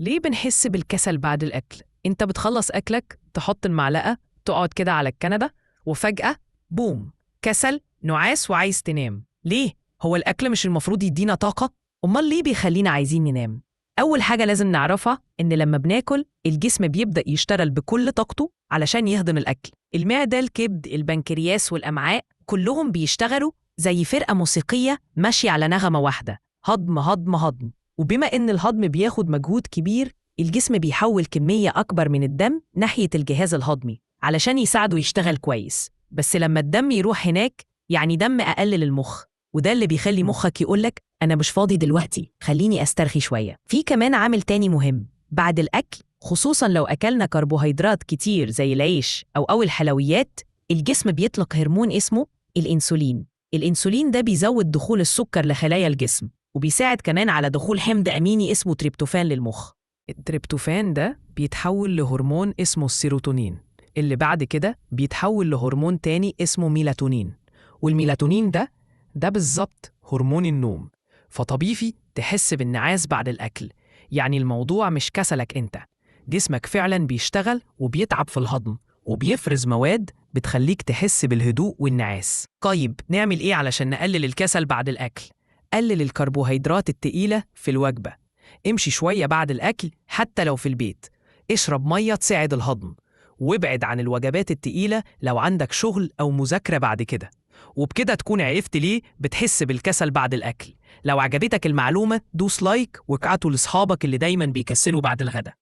ليه بنحس بالكسل بعد الأكل؟ أنت بتخلص أكلك، تحط المعلقة، تقعد كده على الكنبة، وفجأة بوم، كسل، نعاس وعايز تنام. ليه؟ هو الأكل مش المفروض يدينا طاقة؟ أمال ليه بيخلينا عايزين ننام؟ أول حاجة لازم نعرفها إن لما بناكل الجسم بيبدأ يشتغل بكل طاقته علشان يهضم الأكل. المعدة، الكبد، البنكرياس والأمعاء كلهم بيشتغلوا زي فرقة موسيقية ماشية على نغمة واحدة، هضم هضم هضم. وبما إن الهضم بياخد مجهود كبير، الجسم بيحول كمية أكبر من الدم ناحية الجهاز الهضمي علشان يساعده يشتغل كويس. بس لما الدم يروح هناك يعني دم أقل للمخ، وده اللي بيخلي مخك يقولك أنا مش فاضي دلوقتي، خليني أسترخي شوية. في كمان عامل تاني مهم بعد الأكل، خصوصاً لو أكلنا كربوهيدرات كتير زي العيش أو الحلويات، الجسم بيطلق هرمون اسمه الإنسولين. الإنسولين ده بيزود دخول السكر لخلايا الجسم، وبيساعد كمان على دخول حمض أميني اسمه تريبتوفان للمخ. التريبتوفان ده بيتحول لهرمون اسمه السيروتونين، اللي بعد كده بيتحول لهرمون تاني اسمه ميلاتونين. والميلاتونين ده بالظبط هرمون النوم. فطبيعي تحس بالنعاس بعد الأكل. يعني الموضوع مش كسلك أنت، جسمك فعلا بيشتغل وبيتعب في الهضم، وبيفرز مواد بتخليك تحس بالهدوء والنعاس. طيب نعمل إيه علشان نقلل الكسل بعد الأكل؟ قلل الكربوهيدرات التقيلة في الوجبة، امشي شوية بعد الأكل حتى لو في البيت، اشرب مية تساعد الهضم، وابعد عن الوجبات التقيلة لو عندك شغل أو مذاكرة بعد كده. وبكده تكون عرفت ليه بتحس بالكسل بعد الأكل. لو عجبتك المعلومة دوس لايك وابعته لأصحابك اللي دايما بيكسلوا بعد الغداء.